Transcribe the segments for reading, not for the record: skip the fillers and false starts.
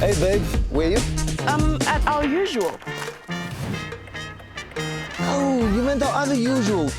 Hey babe, where you? At our usual. Oh, you meant our other usual.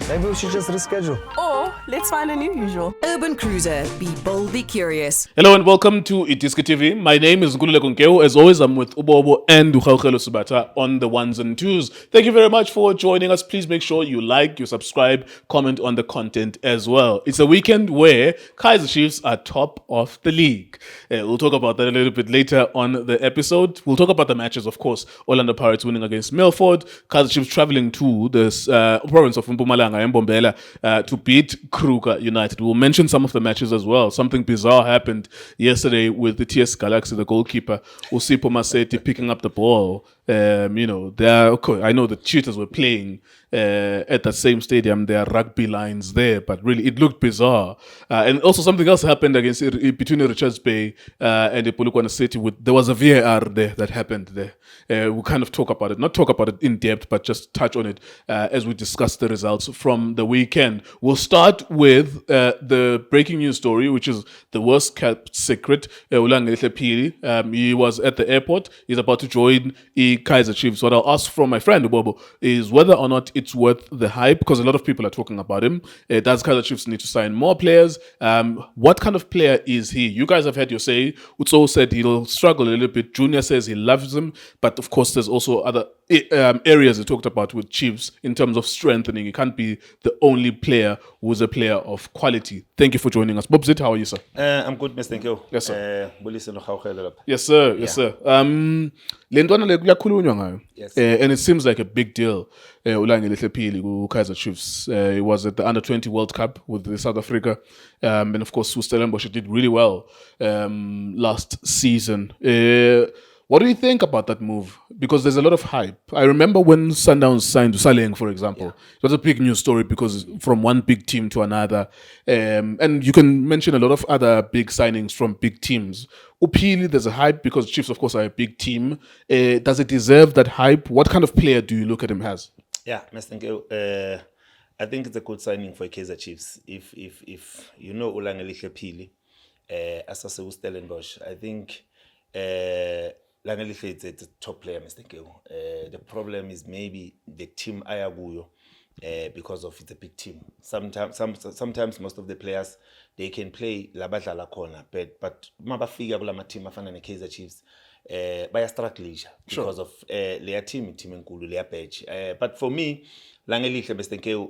Maybe we should just reschedule. Or let's find a new usual. Urban Cruiser. Be bold, be curious. Hello and welcome to Itiska TV. My name is Ngulule Konkeo. As always, I'm with Ubobo and Ukhaukelo Subata on the ones and twos. Thank you very much for joining us. Please make sure you like, you subscribe, comment on the content as well. It's a weekend where Kaizer Chiefs are top of the league. We'll talk about that a little bit later on the episode. We'll talk about the matches, of course. Orlando Pirates winning against Milford. Kaizer Chiefs traveling to the province of Mpumalanga and Mbombela to beat Kruger United. We'll mention some of the matches as well. Something bizarre happened yesterday with the TS Galaxy, the goalkeeper, Usipo Maseti, picking up the ball. I know the cheaters were playing at that same stadium. There are rugby lines there, but really it looked bizarre. And also something else happened between Richards Bay and the Polokwane City. There was a VAR there that happened there. We'll kind of not talk about it in depth, but just touch on it as we discuss the results from the weekend. We'll start with the breaking news story, which is the worst kept secret. Ulangele Phiri, he was at the airport. He's about to join Kaizer Chiefs. What I'll ask from my friend Bobo is whether or not it's worth the hype, because a lot of people are talking about him. Does Kaizer Chiefs need to sign more players? What kind of player is he? You guys have had your say. Utso said he'll struggle a little bit. Junior says he loves him, but of course there's also other areas he talked about with Chiefs in terms of strengthening. He can't be the only player who's a player of quality. Thank you for joining us. Bobzit, how are you, sir? I'm good, Mr. Thank you. Yes, sir. Yes, Yes, sir. Lentwana le kuyakhulunywa ngayo. Yes. And it seems like a big deal. Ulangele Phiri ku Kaizer Chiefs. He was at the Under-20 World Cup with the South Africa. And of course, Stellenbosch did really well last season. What do you think about that move? Because there's a lot of hype. I remember when Sundowns signed Saleng, for example. It was a big news story because from one big team to another. And you can mention a lot of other big signings from big teams. Upili, there's a hype because Chiefs, of course, are a big team. Does it deserve that hype? What kind of player do you look at him as? Yeah, Mr. Thank you. I think it's a good signing for Kaizer Chiefs. If you know Ulangele Phiri, as a Stellenbosch, I think Langelihle is a top player, Mr. Keo. The problem is maybe the team Ayabuyo, because of it's a big team. Sometimes most of the players they can play labadlala corner, but mabafika kula team afana ne Kaizer Chiefs, baya struggle because of their team enkulu their badge. But for me, Langelihle Mr. Keo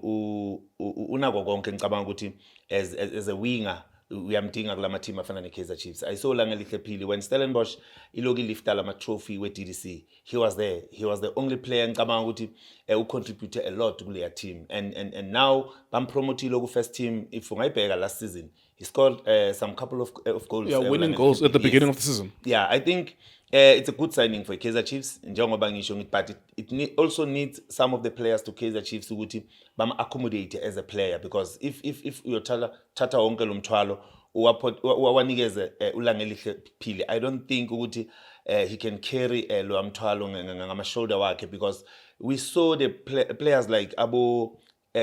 unako konke ngicabanga ukuthi as a winger uyamdinga kulama team afana ne-Kaizer Chiefs. I saw Langelihle Phiri when Stellenbosch iloki lifta lama trophy with DDC. He was there. He was the only player ngicabanga ukuthi who contributed a lot to their team. And now bampromotile ku first team. If ungayibheka last season, he scored some couple of goals. Yeah, winning goals at the beginning of the season. Yeah, I think it's a good signing for Kaizer Chiefs. Njengoba ngisho ngithi, but it also needs some of the players to Kaizer Chiefs ukuthi bam accommodate as a player, because if uyothatha wonke lo mthwalo uwanikeze Ulangelihle Phiri, I don't think ukuthi he can carry lo mthwalo ngama shoulder wakhe, because we saw the players like Abo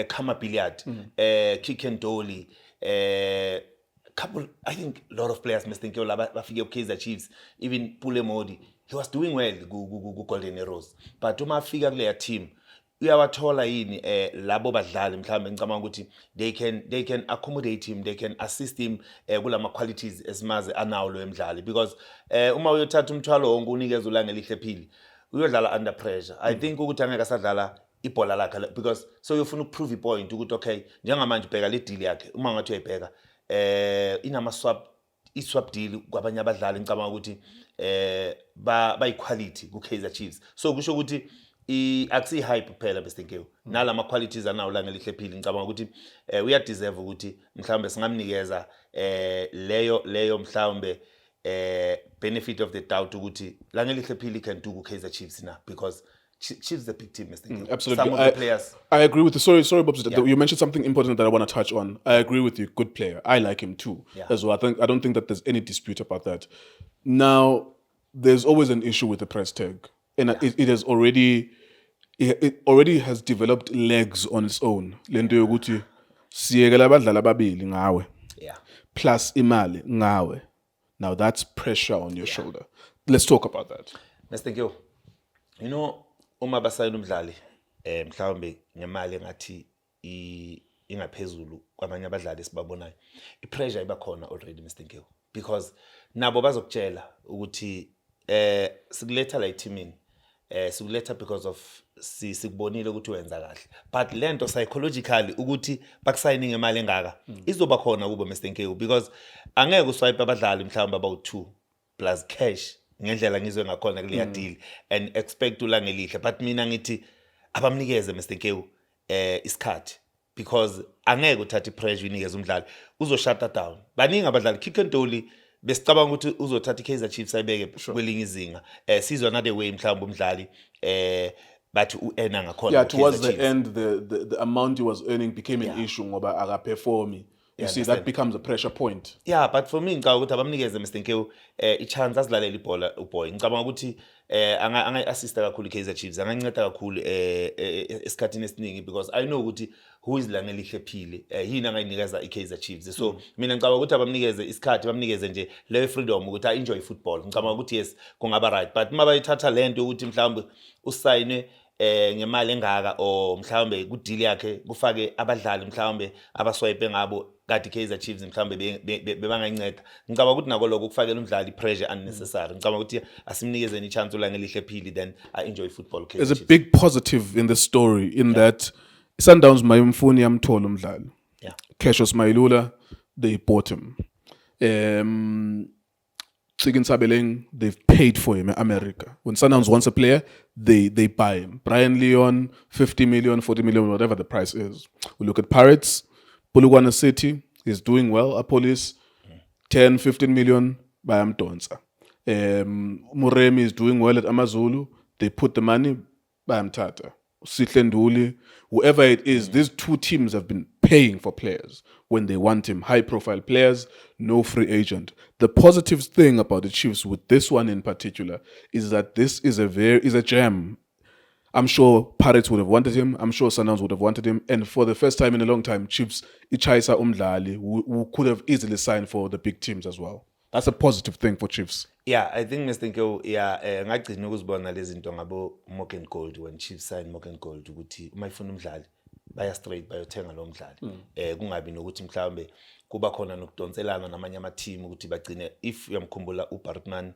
Kama Billiard, Kikendoli, I think a lot of players must think bafike Kaizer Chiefs, even Pule Modi, he was doing well go Golden Arrows, but uma fika kuleya team uyawathola yini labo badlali mhlawumbe ngicabanga ukuthi they can accommodate him, they can assist him kulama qualities esimaze anawo lo emdlali, because uma uyothatha umthwalo wonke unikeza Ulangelihle Phiri uyodlala under pressure. I think ukuthi angeke asadlala ibhola lakhe, because so uyofuna ukuprove ipoint ukuthi okay, njengamanje bheka le deal yakhe, uma ngathi uyayibheka inama swap deal kwabanye abadlali ngicabanga ukuthi ba equality ku Kaizer Chiefs. So kusho ukuthi akusi hype kuphela Mr. Nkeo, nalama qualities anawo Langelihle Phiri ngicabanga ukuthi uya deserve ukuthi mhlawumbe singamnikeza leyo mhlawumbe benefit of the doubt ukuthi Langelihle Phiri can do ku Kaizer Chiefs now, because Chiefs the big team, Mr. Nkeo. Absolutely. Some of the players. I agree with you. Sorry, Bob. You mentioned something important that I want to touch on. I agree with you. Good player. I like him too as well. I don't think that there's any dispute about that. Now, there's always an issue with the price tag, and it already has developed legs on its own. Lento yokuthi siyekela abadlali ababili ngawe. Yeah. Plus imali ngawe. Now that's pressure on your shoulder. Let's talk about that. Mr. Nkiwo, you know, uma basayina umdlali mhlawumbe ngemali engathi ingaphezulu kwamanye abadlali esibabonayo, ipressure iba khona already Mr. Nkiwo, because nabo bazokutshela ukuthi sikuletha la eteamini, sikuletha because of sikubonile ukuthi wenza kahle, but lento psychologically ukuthi bakusayine ngemali engaka izoba khona kubo Mr. Nkiwo, because angeke uswipe abadlali mhlawumbe about 2 plus cash ngendlela ngizwe ngakhona kuleya deal and expect ulange lihle, but mina ngithi abamnikeze Mr. Nkiwo isikhathi, because angeke uthathe pressure unikeze umdlali uzoshut down. Baningi abadlali Kick and Dolly besicabanga ukuthi uzothatha iKaizer Chiefs ayibeke kwelinye izinga, sizwe another way mhlawumbe umdlali bathi uena ngakhona. Yeah, towards the end, the amount he was earning became an issue ngoba akaperformi. You see, that becomes a pressure point. Yeah, but for me ngicabanga ukuthi abamnikeze Mr. Nkiwo i-chance azilalela ibhola uboy. Ngicabanga ukuthi anga-assista kakhulu iKaizer Chiefs, anganceda kakhulu esikhathini esiningi, because I know ukuthi who is lange lihle phile yini angayinikeza iKaizer Chiefs. So mina ngicabanga ukuthi abamnikeze isikhathi, bamnikeze nje leyo freedom ukuthi enjoy football. Ngicabanga ukuthi yes kungaba right, but uma bayithatha lento ukuthi mhlawumbe usayine ngemali engaka o mhlawumbe ku deal yakhe kufake abadlali mhlawumbe abaswipe ngabo kati Kaizer Chiefs mhlawumbe bebangayinceda, ngicabanga ukuthi nako lokho kufakela umdlali pressure unnecessary. Ngicabanga ukuthi asimnikezeni ichance ulange lihle phili, then I enjoy football. There's a big positive in the story in that Sundowns mayimfuni yamthola umdlali. Yeah. Cassius Mayilula, they bought him. Tsikin Sabeleng, they've paid for him in America. When Sundowns wants a player, they buy him. Brian Leon, 50 million, 40 million, whatever the price is. We look at Pirates, Polokwane City is doing well. Apolis, 10, 15 million, by Amtonsa. Muremi is doing well at Amazulu. They put the money, by Amtata. Sitlenduli, whoever it is, these two teams have been paying for players when they want him. High-profile players, no free agent. The positive thing about the Chiefs with this one in particular is that this is a gem. I'm sure Pirates would have wanted him. I'm sure Sundowns would have wanted him. And for the first time in a long time, Chiefs, Ichaisa Umdlali, who could have easily signed for the big teams as well. That's a positive thing for Chiefs. Yeah, I think Mr. Nkiwo, yeah, ngagcina ukuzibona lezi zinto ngabo Mock and Gold, when Chiefs signed Mock and Gold ukuthi uma ifuna umdlali baya straight bayothenga lo mdlali. Kungabi nokuthi mhlawumbe kuba khona nokudonselana namanye ama team ukuthi bagcine, if uyamkhumbula uBartman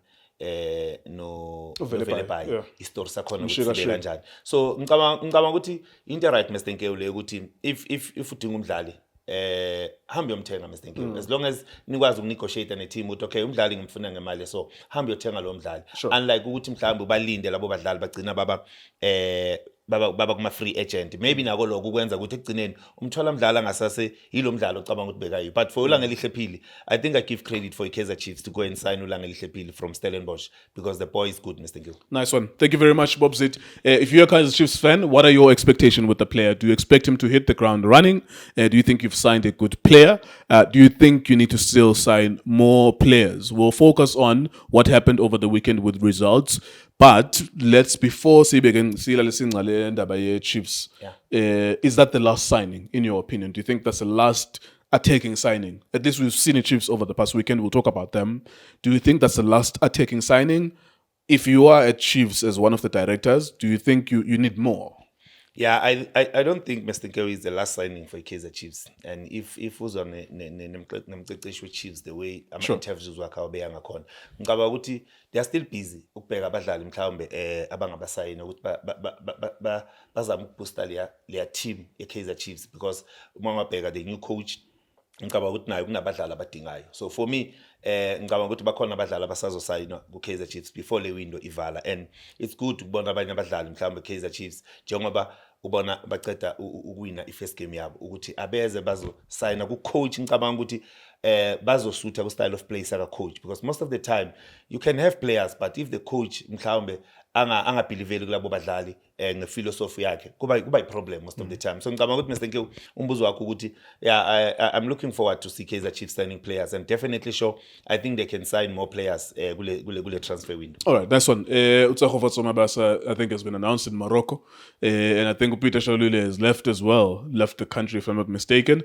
no Velepai istory sakhona ukuthi sibe kanjani. So ngicabanga ukuthi into right Mr. Nkiwo le ukuthi if udinga umdlali hambe yomthenga Mr. Nkiwo, as long as nikwazi ukunegotiate ne team ukuthi okay umdlali ngimfuna ngemali, so hambe yothenga lo mdlali. Unlike ukuthi mhlawumbe balinde labo badlali bagcina baba kuma free agent, maybe nako lokho ukwenza ukuthi ekugcineni umthola mdlali angasase yilo mdlali ocabanga ukuthi bekayo. But for ulange lihle phili, I think I give credit for Kaizer Chiefs to go and sign ulange lihle phili from Stellenbosch, because the boy is good Mr. Nkiwo. Nice one. Thank you very much, Bobzit. If you're a Kaizer Chiefs fan, what are your expectations with the player? Do you expect him to hit the ground running? Do you think you've signed a good player? Do you think you need to still sign more players? We'll focus on what happened over the weekend with results. But let's, before Sibegen Chiefs, is that the last signing, in your opinion? Do you think that's the last attacking signing? At least we've seen the Chiefs over the past weekend. We'll talk about them. Do you think that's the last attacking signing? If you are at Chiefs as one of the directors, do you think you need more? Yeah, I don't think Mr. Nkiwo is the last signing for Kaizer Chiefs. And if was on the Chiefs, the way interviews work out beya ngakhona, ngicabanga ukuthi they are still busy ukubheka abadlali mhlawumbe abangabasayina ukuthi bazama ukuboosta leya team yeKaizer Chiefs, because uma ngabheka the new coach ngicabanga ukuthi nayo kunabadlali abadingayo. So for me ngicabanga ukuthi bakhona abadlali abasazosayina kuKaizer Chiefs before le window ivala, and it's good ukubona abanye abadlali mhlawumbe Kaizer Chiefs njengoba ubona baceda ukuwina ifirst game yabo ukuthi abeze bazosayina ku coach. Ngicabanga ukuthi bazosutha ku style of play saka coach, because most of the time you can have players, but if the coach mhlawumbe anga believele kulabo badlali ngephilosophy yakhe kuba i-problem most of the time. So ngicabanga ukuthi Mr. Nkewu umbuzo wakho ukuthi I'm looking forward to see Kaizer Chiefs signing players and definitely sure I think they can sign more players kule transfer window. All right, nice one. Utsago Mabasa, I think, has been announced in Morocco. And I think Peter Shalule has left the country, if I'm not mistaken.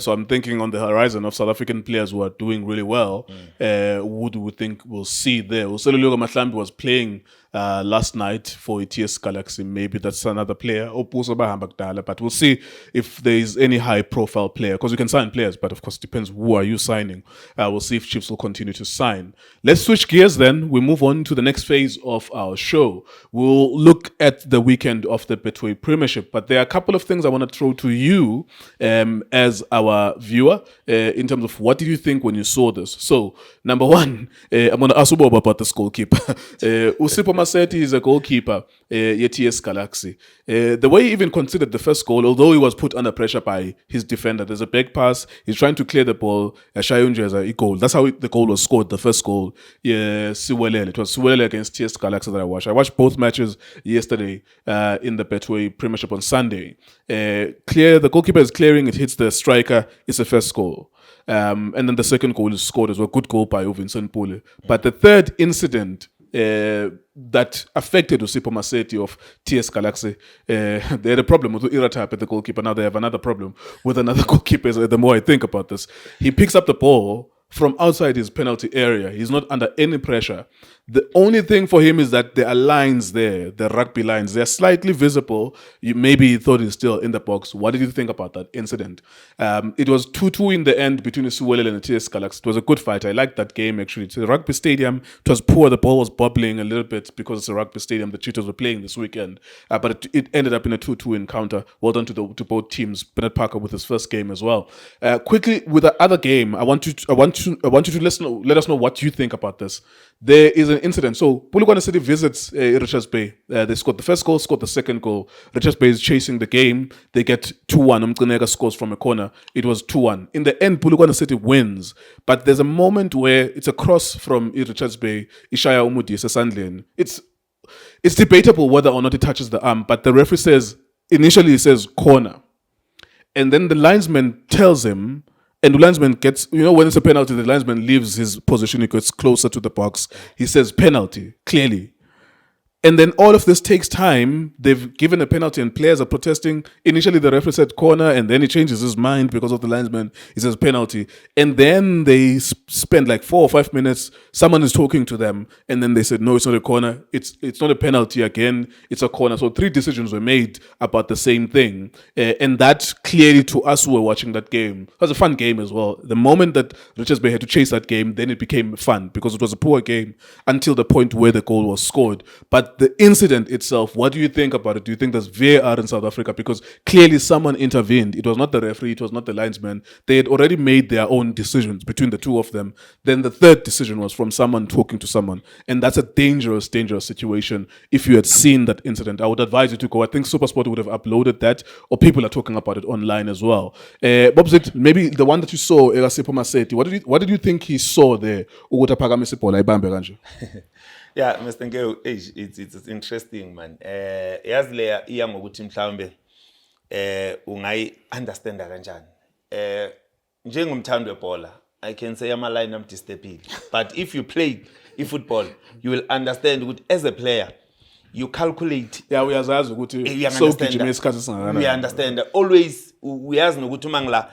So I'm thinking on the horizon of South African players who are doing really well, who do we think we'll see there? Useluluga Mahlambi was playing last night for ETS Galaxy. Maybe that's another player. But we'll see if there is any high-profile player, because you can sign players, but of course it depends who are you signing. We'll see if Chiefs will continue to sign. Let's switch gears then. We move on to the next phase of our show. We'll look at the weekend of the Betway Premiership, but there are a couple of things I want to throw to you as our viewer in terms of what did you think when you saw this. So, number one, I'm going to ask Uboba about this goalkeeper. Usipho Maseti is a goalkeeper, ETS Galaxy. The way he even considered the first goal, although he was put under pressure by his defender, there's a back pass, he's trying to clear the ball, Shayunja has a goal. That's how the goal was scored, the first goal. Siwelele. It was Siwelele against TS Galaxy that I watched. I watched both matches yesterday in the Betway Premiership on Sunday. The goalkeeper is clearing, it hits the striker, it's the first goal. And then the second goal is scored as well. Good goal by Vincent Pule. But the third incident that affected Usipho Maseti of TS Galaxy, they had a problem with Iratap at the goalkeeper. Now they have another problem with another goalkeeper. The more I think about this, he picks up the ball from outside his penalty area. He's not under any pressure. The only thing for him is that there are lines there, the rugby lines. They're slightly visible. Maybe he thought he's still in the box. What did you think about that incident? It was 2-2 in the end between Siwelele and the TS Galaxy. It was a good fight. I liked that game, actually. It's a rugby stadium. It was poor. The ball was bubbling a little bit because it's a rugby stadium. The Cheetahs were playing this weekend. But it ended up in a 2-2 encounter. Well done to both teams. Bernard Parker with his first game as well. Quickly, with the other game, I want you to let us know what you think about this. There is an incident. So Polokwane City visits Richards Bay. They scored the first goal, scored the second goal. Richards Bay is chasing the game. They get 2-1. Mcinega scores from a corner. It was 2-1. In the end, Polokwane City wins. But there's a moment where it's a cross from Richards Bay. Ishaya Umudi Sesandlen. It's debatable whether or not it touches the arm, but the referee says, initially he says corner. And then the linesman tells him, and the linesman gets, when it's a penalty, the linesman leaves his position, he gets closer to the box. He says penalty, clearly. And then all of this takes time. They've given a penalty and players are protesting. Initially, the referee said corner, and then he changes his mind because of the linesman. He says penalty. And then they spend like 4 or 5 minutes. Someone is talking to them. And then they said, no, it's not a corner. It's not a penalty again. It's a corner. So 3 decisions were made about the same thing. And that clearly, to us who were watching that game, it was a fun game as well. The moment that Richards Bay had to chase that game, then it became fun because it was a poor game until the point where the goal was scored. But the incident itself, what do you think about it? Do you think there's VAR in South Africa? Because clearly someone intervened. It was not the referee, it was not the linesman. They had already made their own decisions between the two of them. Then the third decision was from someone talking to someone. And that's a dangerous, dangerous situation. If you had seen that incident, I would advise you to go. I think SuperSport would have uploaded that, or people are talking about it online as well. Bobzit, maybe the one that you saw, Erasipo Maseti, what did you think he saw there? Yeah, Mr. Ngeo, it's interesting, man. Yazi le iya ngokuthi mhlawumbe ungayi understand kanjani. Njengomthandi webhola, I can say ama line am disturbing. But if you play football, you will understand ukuthi as a player you calculate. Yeah, uyazazi ukuthi so gijima isikhathi singakanani. We understand. Always uyazi nokuthi mangila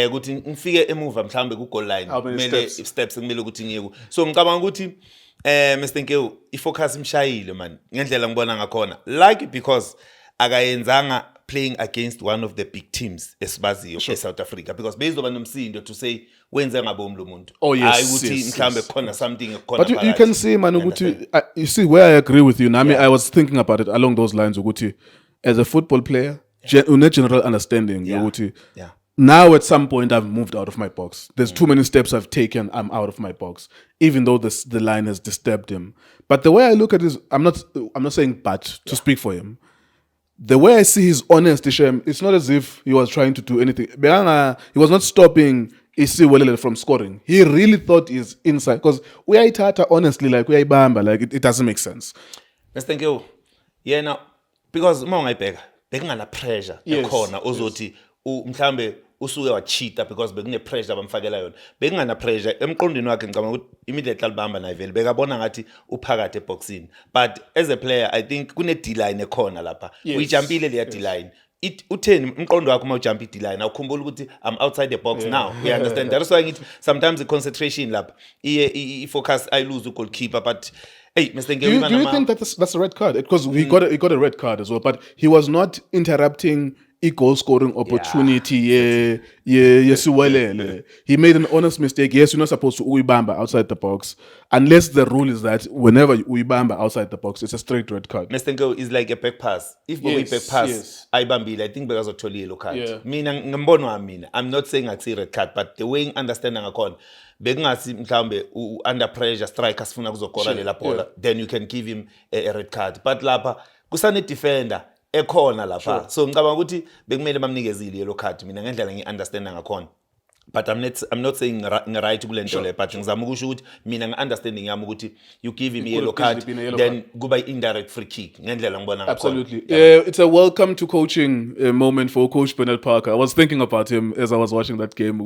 ukuthi ngifike emuva mhlawumbe ku goal line. Kumele steps kumele ukuthi ngiye ku. So ngicabanga ukuthi Mr. Nkewu, ifocus imshayile man. Ngendlela ngibona ngakhona. Like because akayenzanga playing against one of the big teams esibaziyo eSouth Africa because based on nomsindo to say wenze ngabomli umuntu. Oh yes. I would mhlambe khona something khona. But you can see man ukuthi you see where I agree with you. Nami I was thinking about it along those lines ukuthi as a football player, general understanding ukuthi now at some point I've moved out of my box. There's too many steps I've taken. I'm out of my box, even though the line has disturbed him. But the way I look at it is, I'm not saying but to speak for him. The way I see his honesty, it's not as if he was trying to do anything. He was not stopping Isiwelele from scoring. He really thought he's inside because uyayithatha honestly like uyayibamba like it doesn't make sense. Mr. Nkewu, now because uma ungayibheka bekungana pressure Yes, ekhona ozothi mhlambe usuke wacheata because bekune pressure abamfakela yona bekungana pressure emqondweni wakhe ngicabanga ukuthi immediately alibamba naye vele bekabona ngathi uphakathi eboxini but as a player I think kune D-line ekhona lapha Yes, uyijumpile leya D-line utheni umqondo wakho uma ujump i-D-line awukhumbula ukuthi I'm outside the box now you understand that's why ngithi sometimes the concentration lapha i-focus I lose goalkeeper but hey Mr. Do you think that's a red card? Because he got a red card as well, but he was not interrupting a goal scoring opportunity. He made an honest mistake. Yes, you're not supposed to uibamba outside the box unless the rule is that whenever you uibamba outside the box, it's a straight red card. Mr. Ngo is like a back pass. If we Yes, back pass, yes. ayibambile, I think bekazothola yellow card. Yeah. Mina ngembono wami, I'm not saying athi red card, but the way understand ngakhona bekungasi mhlambe under pressure striker sifuna kuzokora lela bola, then you can give him a red card. But lapha kusane defender ekhona lapha. So ngicabanga ukuthi bekumele bamnikezile yellow card mina ngendlela ngiunderstand ngakhona. But I'm not saying right kule nto le, but ngizama ukusho ukuthi mina ngi-understanding yami ukuthi you give him a yellow card, then kuba indirect free kick ngendlela ngibona ngakhona. Absolutely. It's a welcome to coaching moment for Coach Bernard Parker. I was thinking about him as I was watching that game.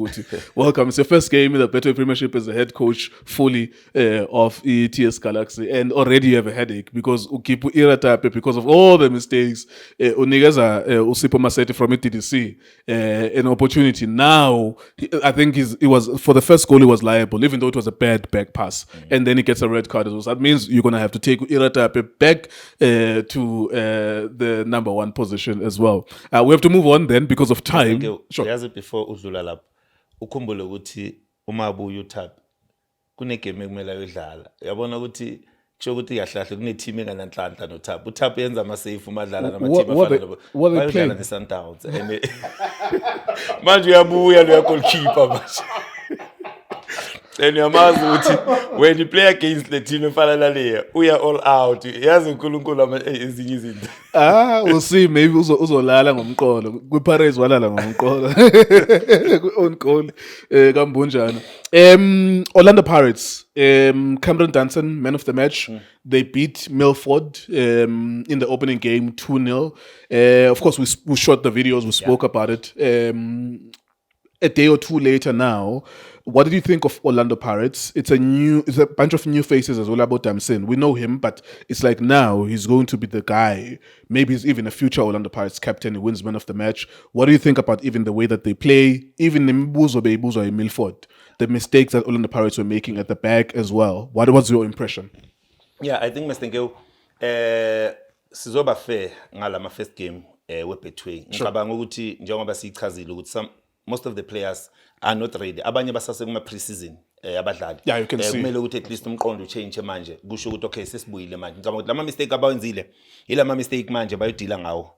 Welcome. It's your first game in the Betway Premiership as the head coach fully of ETS Galaxy. And already you have a headache because Ukipu Iratape, because of all the mistakes, Unigeza Usipo Maseti from ETDC, an opportunity. Now, I think it was for the first goal he was liable, even though it was a bad back pass, and then he gets a red card as well. So that means you're gonna have to take Iratape back to the number one position as well. We have to move on then because of time. Sure. Yazi before udlula lapho ukhumbule ukuthi uma abuya uThap kune game ekumele ayodlala. Uyabona ukuthi kusho ukuthi kahle kahle kune team engananhlanhla noThap. uThap yenza ama save uma dlala nama team afana nabo. Bayodlala neSundowns and manje uyabuya lo goalkeeper manje. And uyamazi ukuthi when you play against the team efana naleya uya all out yazi uNkulunkulu ezinye izinto. We'll see. Maybe uzolala ngomqolo. KwiPirates walala ngomqolo. On goal. Kambunjana. Orlando Pirates. Cameron Danson, man of the match. They beat Milford in the opening game 2-0. Of course, we shot the videos. We spoke about it. A day or two later now, what did you think of Orlando Pirates? It's a bunch of new faces as well about Damson. We know him, but it's like now he's going to be the guy. Maybe he's even a future Orlando Pirates captain. He wins man of the match. What do you think about even the way that they play? Even Mbuzo in Milford, the mistakes that Orlando Pirates were making at the back as well. What was your impression? Yeah, I think Mr. Ngo, sizoba fair ngala first game we-Betway. Ngicabanga ukuthi njengoba sichazile ukuthi most of the players are not ready. Abanye basase kuma pre-season abadlali. Yeah, you can see. Kumele ukuthi at least umqondo change manje. Kusho ukuthi okay sesibuyile manje. Ngicabanga ukuthi lama mistake abawenzile ilama mistake manje bayodila ngawo.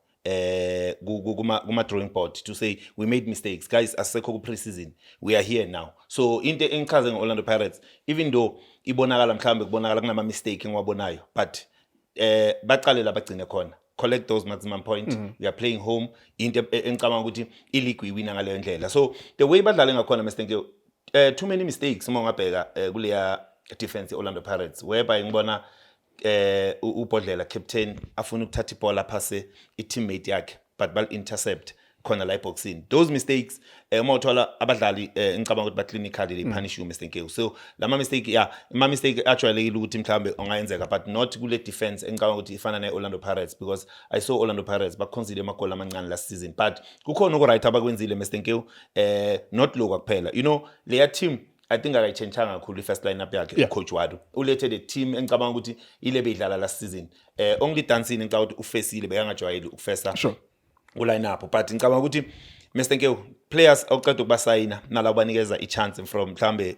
Kuma drawing board to say we made mistakes guys asekho ku pre-season we are here now. So into engichaze ngeOrlando Pirates even though ibonakala mhlambe kubonakala kunama mistake engiwabonayo but baqale la bagcine khona. Collect those maximum points. We are playing home. Into engicabanga ukuthi ileague iwina ngaleyo ndlela. So the way badlale ngakhona Mr. Ngo, too many mistakes uma ungabheka kuleya defense Orlando Pirates whereby ngibona uBodlela captain afuna ukuthatha ibhola phase i-teammate yakhe but bal intercept khona la boxing. Those mistakes uma uthola abadlali ngicabanga ukuthi ba clinically they punish you Mr. Ngo. So lama mistake mistake actually ukuthi mhlambe ongayenzeka but not kule defense engicabanga ukuthi ifana neOrlando Pirates because I saw Orlando Pirates bakhonzile amagoli amancane last season but kukhona okuright abakwenzile Mr. Ngo not lokho kuphela. You know leya team I think akayichangeanga kakhulu i-first lineup yakhe coach Wadu. Ulethe the team engicabanga ukuthi ile beyidlala last season. Only Dancing engicabanga ukuthi ufesile bekangajwayeli ukufesa. Sure. Ulineup but ngicabanga ukuthi Mr. Ngo players awuqeda ukubasayina nalabo banikeza i-chance from mhlambe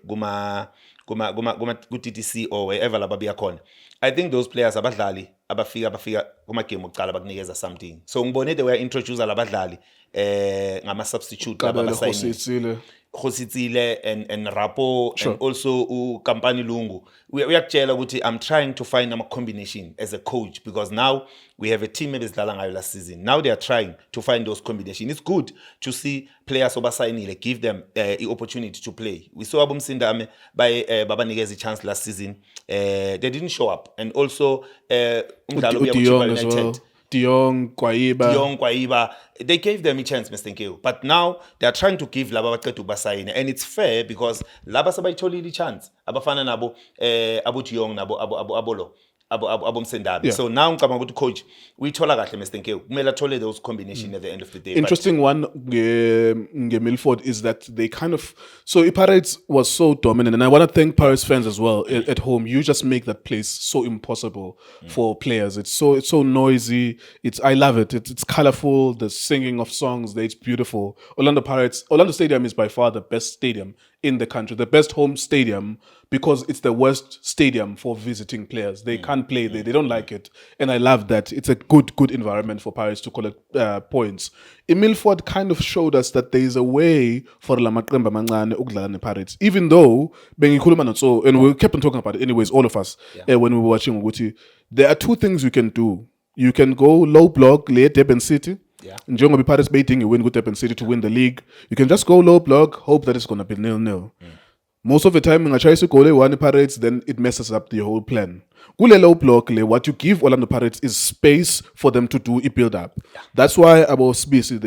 ku-TTC or wherever laba biya khona. I think those players abadlali abafika kuma game oqala bakunikeza something. So ngibone they were introduce labadlali ngama substitute laba basayina. Khositsile and Rapo and also Kampani Lungu. Uyakutshela ukuthi I'm trying to find a combination as a coach because now we have a team ebezidlala ngayo last season. Now they are trying to find those combinations. It's good to see players obasayinile give them the opportunity to play. We saw Abumsindame by babanikeza chance last season. They didn't show up and also Umdlalo United. Dion, Kwaiba. Young Kwaiba, they gave them a chance, Mr. Nkeo. But now they are trying to give laba baqeda ukubasayina, and it's fair because laba sabayitholile i-chance. Abafana nabo abo Dion nabo abolo. Abo Msendabi. Yeah. So now ngicabanga ukuthi coach uyithola kahle Mr. Nkeo. Kumele athole those combination at the end of the day. Interesting one, Milford, is that they kind of Pirates was so dominant, and I want to thank Pirates fans as well at home. You just make that place so impossible for players. It's so noisy. I love it. It's colorful. The singing of songs, it's beautiful. Orlando Stadium is by far the best stadium in the country, the best home stadium, because it's the worst stadium for visiting players. They can't play there. They don't like it. And I love that. It's a good environment for Pirates to collect points. Milford kind of showed us that there is a way for Lamaqemba Mancane ukudlala nePirates. Even though, and we kept on talking about it anyways, all of us, when we were watching Uguti, there are two things you can do. You can go low block, lay Durban City. Yeah. Njengoba Pirates baiting you win with Durban City to win the league. You can just go low block, hope that it's going to be 0-0. Most of the time, when I try to go one Pirates, then it messes up the whole plan. Kule low block, what you give Orlando Pirates is space for them to do a build up. Yeah. That's why about Spacey,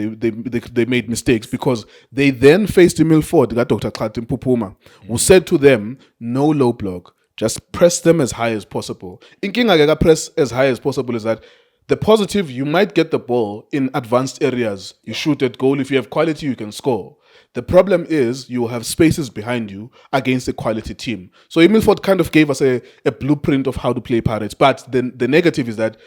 they made mistakes, because they then faced Milford, got Dr. Klatim Pupuma, who said to them, no low block, just press them as high as possible. In King Agaga, press as high as possible is that the positive, you might get the ball in advanced areas. You shoot at goal. If you have quality, you can score. The problem is you have spaces behind you against a quality team. So Milford kind of gave us a blueprint of how to play Pirates. But the negative is that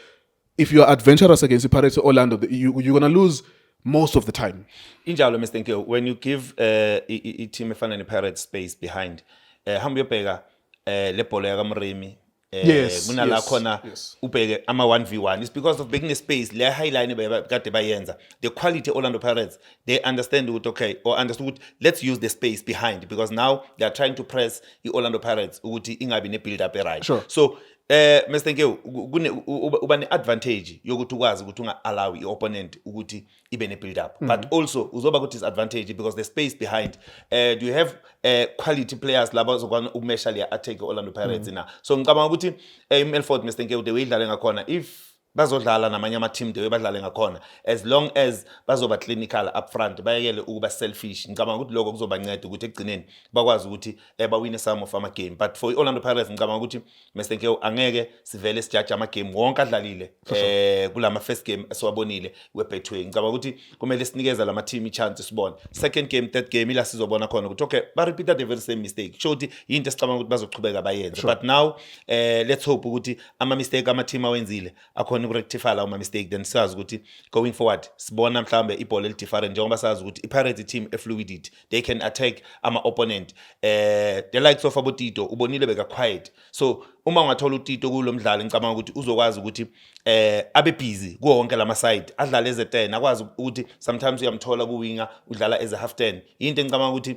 if you are adventurous against the Pirates or Orlando, you're going to lose most of the time. Injalo, Mr. Nkeo, when you give a team efana Pirates space behind, hambe ubheka le bhola yakamremi, kunala khona ubheke ama 1v1, it's because of being a space le highline kade bayenza. The quality Orlando Pirates, they understand understood, let's use the space behind, because now they are trying to press the Orlando Pirates ukuthi ingabi ne build up right. Sure. So Mr. Nkeo, uba ne advantage yokuthi ukwazi ukuthi unga allow i-opponent ukuthi ibe ne build up, but also uzoba ukuthi disadvantage because the space behind. Do you have quality players laba zokwana ukumesha le attack Orlando Pirates na? So ngicabanga ukuthi Milford, Mr. Nkeo, the way idlale ngakhona, if bazodlala namanye ama-team the way badlale ngakhona, as long as bazoba clinical up front, bayekele ukuba selfish, ngicabanga ukuthi lokho kuzobanceda ukuthi ekugcineni bakwazi ukuthi bawine some of ama-game. But for Orlando Pirates, ngicabanga ukuthi Mr. Nkeo, angeke sivele sijudge ama-game wonke adlalile kulama first game esiwabonile we-Betway. Ngicabanga ukuthi kumele sinikeza lama-team i-chance sibone second game, third game, ila sizobona khona ukuthi okay, ba-repeat the very same mistake. Show ukuthi yinto esicabanga ukuthi bazoqhubeka bayenze. But now let's hope ukuthi ama-mistake ama-team awenzile akhona rectify lawo mistake, then sazi ukuthi going forward sibona mhlambe ibhola elidifferent njengoba sazi ukuthi iPirates team efluidity, they can attack ama opponent. The likes of Abotito ubonile beka quiet, so uma ungathola uTito kulo mdlalo ngicabanga ukuthi uzokwazi ukuthi abe busy kuwo wonke lama side, adlale as a 10, akwazi ukuthi sometimes uyamthola ku winger udlala as a half 10. Into ngicabanga ukuthi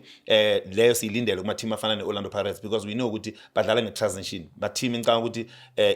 leyo siyilindele kuma team afana neOrlando Pirates, because we know ukuthi badlala nge-transition, but team ngicabanga ukuthi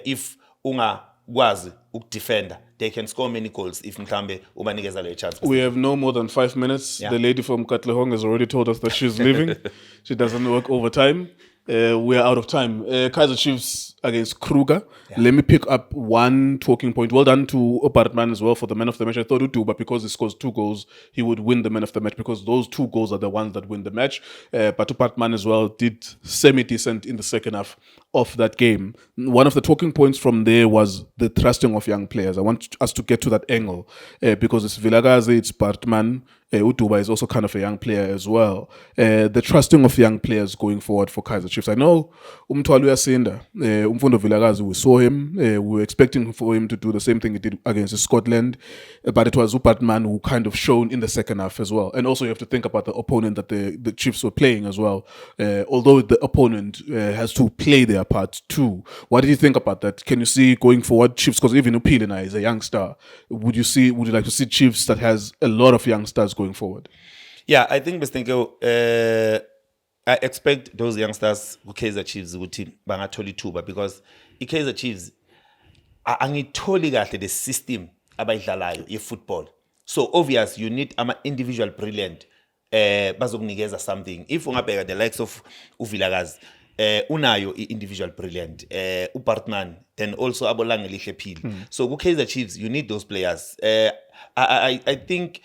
if ungakwazi ukudefender, they can score many goals if mhlambe ubanikeza le chance. We have no more than 5 minutes. Yeah. The lady from Katlehong has already told us that she's leaving. She doesn't work overtime. We are out of time. Kaizer Chiefs against Kruger. Yeah. Let me pick up one talking point. Well done to Opartman as well for the man of the match. I thought he'd do, but because he scores 2 goals, he would win the man of the match, because those 2 goals are the ones that win the match. But Opartman as well did semi-decent in the second half of that game. One of the talking points from there was the trusting of young players. I want us to get to that angle because it's Vilakazi, it's Partman. Utuba is also kind of a young player as well. The trusting of young players going forward for Kaizer Chiefs. I know Umthwalo Yasinda, Umfundo Vilakazi, we saw him. We were expecting for him to do the same thing he did against Scotland. But it was Upartman who kind of shone in the second half as well. And also you have to think about the opponent that the Chiefs were playing as well. Although the opponent has to play their part too. What did you think about that? Can you see going forward Chiefs, because even Upilina is a young star. Would you like to see Chiefs that has a lot of young stars going forward? Yeah, I think Mr. Nkeo, I expect those youngsters who Kaizer Chiefs ukuthi bangathola ithuba, because iKaizer Chiefs angitholi kahle the system abayidlalayo ye-football. So obvious you need ama individual brilliant bazokunikeza something. If ungabheka the likes of uVilakazi, unayo individual brilliant uBartman and also abolangelihle phili so ku Kaizer Chiefs you need those players I think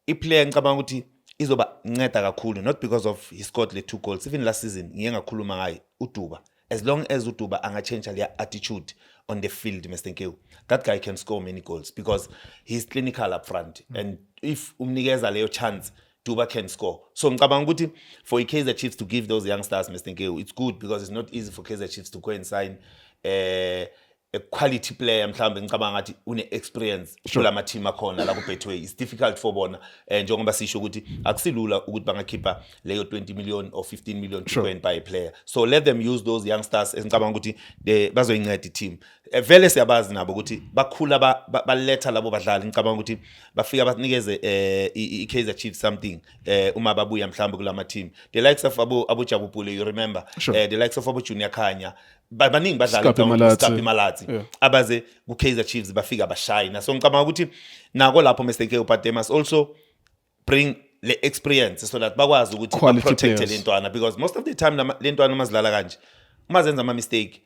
iplayer ngicabanga ukuthi izoba nceda kakhulu not because of he scored le 2 goals even last season ngiye ngakhuluma ngaye uDuba as long as uDuba anga change le attitude on the field Mr Nkewu that guy can score many goals because he's clinical up front and if umnikeza leyo chance Duba can score. So ngicabanga ukuthi for Kaizer Chiefs to give those youngsters Mr Nkewu it's good because it's not easy for Kaizer Chiefs to go and sign a quality player mhlambe ngicabanga ngathi une experience kula ma team akhona la ku Betway it's difficult for bona njengoba sisho ukuthi akusilula ukuthi bangakhipha leyo 20 million or 15 million to go and buy a player so let them use those youngsters ngicabanga ukuthi bazoyinceda team vele siyabazi nabo ukuthi bakhula baletha labo badlali ngicabanga ukuthi bafika banikeze iKaizer Chiefs something uma babuya mhlambe kulama team the likes of Abu Jabupule you remember the likes of Abu Junior Khanya baningi badlali Scapi Malatsi abaze ku Kaizer Chiefs bafika bashayina so ngicabanga ukuthi nako lapho Mr Nkewu but they must also bring le experience so that bakwazi ukuthi ba protect lentwana because most of the time lentwana mazilala kanje uma zenza ama mistake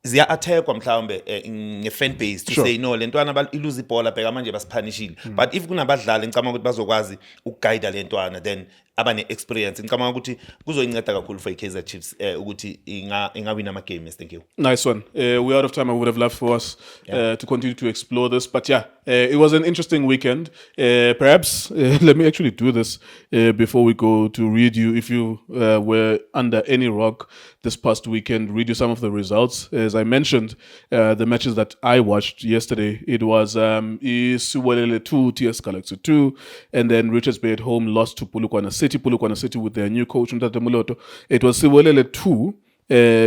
ziya attack mhlawumbe nge-fan base to say no lentwana ilose ibhola bheka manje basiphanishile but if kunabadlali ngicabanga ukuthi bazokwazi ukuguide lentwana then abane experience ngicabanga ukuthi kuzoyinceda kakhulu for iKaizer Chiefs ukuthi ingawina ama game Mr Nkewu. Nice one. We're out of time. I would have loved for us to continue to explore this. But yeah, it was an interesting weekend. Perhaps let me actually do this before we go to read you. If you were under any rock this past weekend, read you some of the results. As I mentioned, the matches that I watched yesterday, it was Isuwelele 2, TS Galaxy 2, and then Richards Bay at home lost to Polokwane City. Polokwane City with their new coach, Mtate Muloto. It was Siwelele 2,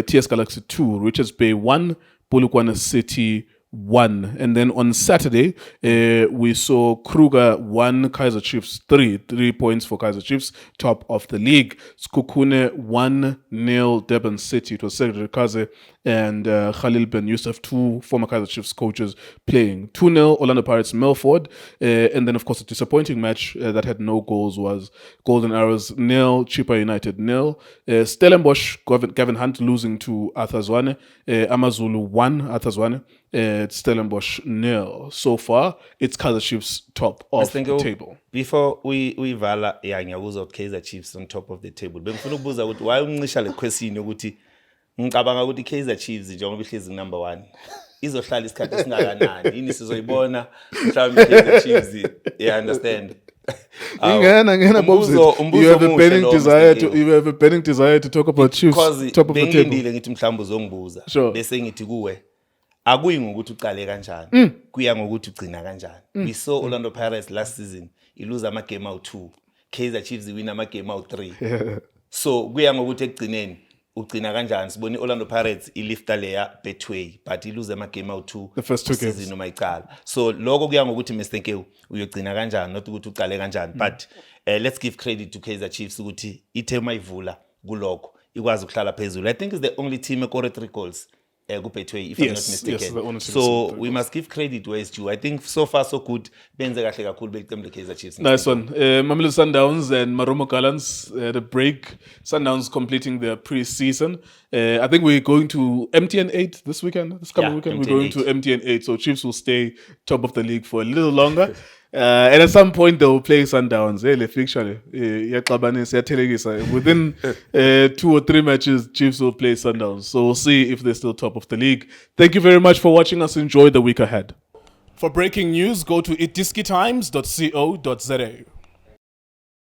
TS Galaxy 2, Richards Bay 1, Polokwane City 1. And then on Saturday, we saw Kruger 1, Kaizer Chiefs 3. 3 points for Kaizer Chiefs, top of the league. Skukune 1-0, Durban City. It was Secretary Kaze and Khalil Ben Youssef, 2 former Kaizer Chiefs coaches playing. 2-0, Orlando Pirates, Milford. And then, of course, a disappointing match that had no goals was Golden Arrows 0, Chippa United 0. Stellenbosch, Gavin Hunt losing to Arthur Zwane. Amazulu 1, Arthur Zwane. It's Stellenbosch 0. So far, it's Kaizer Chiefs top of the table. Before we vala ngiyabuza ukuthi Kaizer Chiefs on top of the table. Bengifuna ukubuza ukuthi why uncisha le question ukuthi ngicabanga ukuthi Kaizer Chiefs njengoba ihlezi number 1 izohlala isikhathi esingakanani yini sizoyibona mhlawumbe Kaizer Chiefs you understand. Ngena Bobs. You have a burning desire to talk about Chiefs top of the table. Bengindile ngithi mhlawumbe uzongibuza bese ngithi kuwe akuyi ngokuthi uqale kanjani kuya ngokuthi ugcina kanjani. We saw Orlando Pirates last season ilose ama game out 2, Kaizer Chiefs win ama game out 3. So kuya ngokuthi ekugcineni ugcina kanjani. Sibone Orlando Pirates ilifta leya Betway but ilose ama game out 2 the first 2 games season noma iqala. So lokho kuya ngokuthi Mr Nkewu uyogcina kanjani not ukuthi uqale kanjani but let's give credit to Kaizer Chiefs ukuthi ithe mayivula kulokho ikwazi ukuhlala phezulu. I think it's the only team scored 3 goals. Betway, if I'm not mistaken. So we must give credit where it's due. I think so far so good. Benze kahle kakhulu beqembu Kaizer Chiefs. Nice one. Mamelodi Sundowns and Maromo Gallants the break. Sundowns completing their pre-season. I think we're going to MTN 8 this weekend. This coming weekend, we're going to MTN 8. So Chiefs will stay top of the league for a little longer. And at some point they will play Sundowns. Within 2 or 3 matches, Chiefs will play Sundowns. So we'll see if they're still top of the league. Thank you very much for watching us. Enjoy the week ahead. For breaking news, go to itiskitimes.co.za.